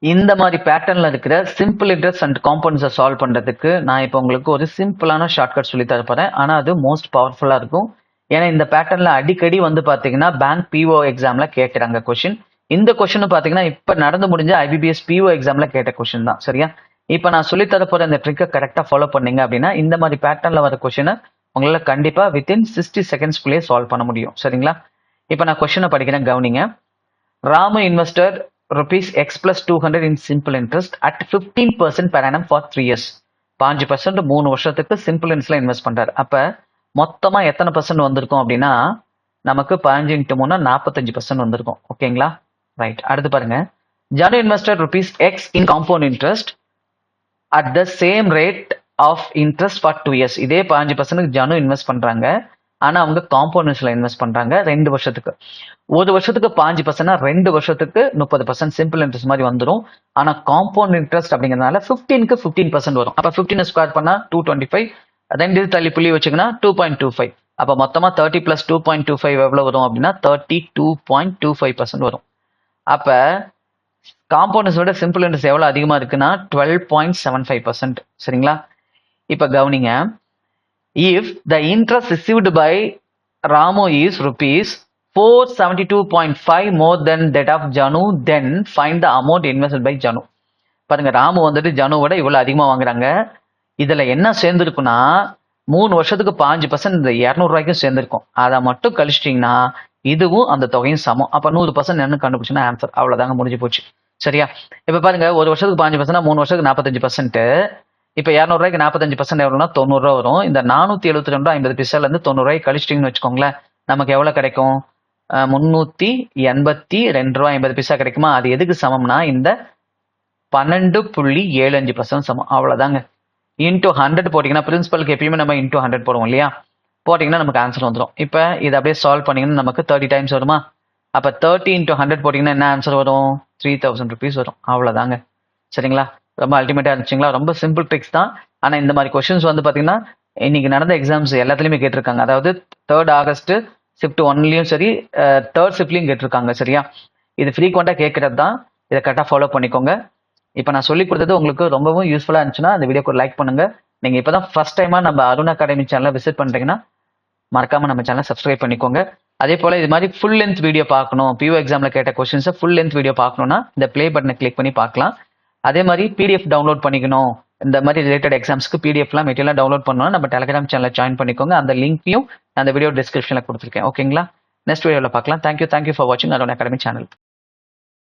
இந்த மாதிரி பேட்டர்ன்ல இருக்கிற சிம்பிள் இன்ட்ரெஸ்ட் அண்ட் காம்பவுண்ட்ஸை சால்வ் பண்றதுக்கு நான் இப்போ உங்களுக்கு ஒரு சிம்பிளான ஷார்ட்கட் சொல்லி தரப்போறேன். ஆனா அது மோஸ்ட் பவர்ஃபுல்லா இருக்கும். ஏன்னா இந்த பேட்டர்ன்ல அடிக்கடி வந்து பாத்தீங்கன்னா பேங்க் பிஓ எக்ஸாம்ல கேட்கறாங்க கொஸ்டின். இந்த கொஸ்டின் பாத்தீங்கன்னா இப்ப நடந்து முடிஞ்ச ஐபிபிஎஸ் பிஓ எக்ஸாம்ல கேட்ட கொஸ்டின் தான். சரியா? இப்ப நான் சொல்லி தரப்போற இந்த ட்ரிக்கை கரெக்டா ஃபாலோ பண்ணீங்க அப்படின்னா இந்த மாதிரி பேட்டர்ன்ல வர கொஸ்டினை உங்களால கண்டிப்பா வித்தின் 60 செகண்ட்ஸ்குள்ளேயே சால்வ் பண்ண முடியும். சரிங்களா? இப்ப நான் கொஸ்டினை படிக்கிறேன், கவனிங்க. Ramu invested rupees X plus 200 in simple interest at 15% per annum for 3 years. 5% 3 வருஷத்துக்கு சிம்பிள் இன்ட்ரெஸ்ட்ல இன்வெஸ்ட் பண்றாரு. அப்ப மொத்தமா எத்தனை பர்சன்ட் வந்திருக்கும் அப்படின்னா நமக்கு 15 into 3 45% வந்திருக்கும். ஓகேங்களா? ரைட். அடுத்து பாருங்க. Janu invested rupees X in compound interest at the same rate of interest for 2 years. இதே 15% ஜனு இன்வெஸ்ட் பண்றாங்க. ஆனா அவங்க காம்பவுண்ட்ஸ்ல இன்வெஸ்ட் பண்றாங்க 2 வருஷத்துக்கு. ஒரு வருஷத்துக்கு 5%, 2 வருஷத்துக்கு 30% சிம்பிள் இன்ட்ரெஸ்ட் மாதிரி வந்துடும். ஆனா காம்பவுண்ட் இன்ட்ரெஸ்ட் அப்படிங்கிறதுனால 15க்கு 15% வரும். அப்ப 15 ஸ்கொயர் பண்ணா 225, 2 தள்ளி புள்ளி வச்சுங்கன்னா 2.25. அப்ப மொத்தமா 30 plus 2.25 எவ்வளவு வரும் அப்படின்னா 32.25% வரும். அப்ப காம்பவுண்ட்ஸ் விட சிம்பிள் இன்ட்ரெஸ்ட் எவ்வளவு அதிகமா இருக்குன்னா 12.75%. சரிங்களா? இப்ப கவனிங்க. If the interest received by Ramu is rupees 472.5 more than that of Janu, then find the amount invested by Janu. பாருங்க, ராமு வந்துட்டு ஜனுவோட இவ்வளவு அதிகமா வாங்குறாங்க. இதுல என்ன சேர்ந்துருக்குன்னா 3 வருஷத்துக்கு 5% இந்த 200 ரூபாய்க்கும் சேர்ந்திருக்கும். அதை மட்டும் கழிச்சிட்டீங்கன்னா இதுவும் அந்த தொகையும் சமம். அப்ப 100% என்ன கண்டுபிடிச்சுன்னா ஆன்சர். அவ்வளவுதாங்க, முடிஞ்சு போச்சு. சரியா? இப்ப பாருங்க, ஒரு வருஷத்துக்கு 5%, 3 வருஷத்துக்கு 45%. இப்ப 200 ரூபாய்க்கு 45% எவ்வளவுனா 90 ரூபா வரும். இந்த 472.50 இருந்து 90 ரூபாய் கழிச்சிட்டீங்கன்னு வச்சுக்கோங்களேன், நமக்கு எவ்வளவு கிடைக்கும்? 382 ரூபாய் 50 கிடைக்குமா? அது எதுக்கு சமம்னா இந்த 12.75% சமம். அவ்வளவுதாங்க. இன்டூ 100 போட்டீங்கன்னா, பிரின்சிபலுக்கு எப்பயுமே நம்ம இன்டூ 100 போடுவோம் இல்லையா? போட்டீங்கன்னா நமக்கு ஆன்சர் வந்துடும். இப்ப இதை அப்படியே சால்வ் பண்ணீங்கன்னா நமக்கு 30 டைம்ஸ் வருமா? அப்ப 30 into 100 போட்டீங்கன்னா என்ன ஆன்சர் வரும்? 3000 rupees வரும். அவ்வளவுதாங்க. சரிங்களா? ரொம்ப அல்டிமேட்டா இருந்துச்சுங்களா? ரொம்ப சிம்பிள் ட்ரிக்ஸ் தான். ஆனா இந்த மாதிரி கொஸ்டின்ஸ் வந்து பாத்தீங்கன்னா இன்னைக்கு நடந்த எக்ஸாம்ஸ் எல்லாத்துலயுமே கேட்டிருக்காங்க. அதாவது 3rd August ஷிஃப்ட் 1லயும் சரி, 3rd ஷிஃப்ட்லயும் கேட்டிருக்காங்க. சரியா? இது ஃப்ரீக்வெண்டா கேட்கறது தான். இதை கரெக்டா ஃபாலோ பண்ணிக்கோங்க. இப்ப நான் சொல்லி கொடுத்தது உங்களுக்கு ரொம்பவும் யூஸ்ஃபுல்லா இருந்துச்சுன்னா இந்த வீடியோக்கு லைக் பண்ணுங்க. நீங்க இப்பதான் ஃபர்ஸ்ட் டைமா நம்ம அருண் அகாடமி சேனலை விசிட் பண்றீங்கன்னா மறக்காம நம்ம சேனலை சப்ஸ்கிரைப் பண்ணிக்கோங்க. அதே போல இது மாதிரி ஃபுல் லென்த் வீடியோ பார்க்கணும், பிஓ எக்ஸாம்ல கேட்ட கொஸ்டின்ஸை ஃபுல் லென்த் வீடியோ பார்க்கணும்னா இந்த ப்ளே பட்டனை கிளிக் பண்ணி பார்க்கலாம். அதே மாதிரி பிடிஎஃப் டவுன்லோட் பண்ணிக்கணும், இந்த மாதிரி ரிலேட்டட் எக்ஸாம்ஸ்க்கு பிடிஎஃப்லாம் மெட்டீரியல் டவுன்லோட் பண்ணணும், நம்ம டெலிகிராம் சேனலை ஜாயின் பண்ணிக்கோங்க. அந்த லிங்க்கையும் அந்த வீடியோ டிஸ்கிரிப்ஷன்ல கொடுத்துருக்கேன். ஓகேங்களா? நெக்ஸ்ட் வீடியோவில் பார்க்கலாம். தேங்க்யூ ஃபார் வாட்சிங் அருண் அகாடமி சேனல்.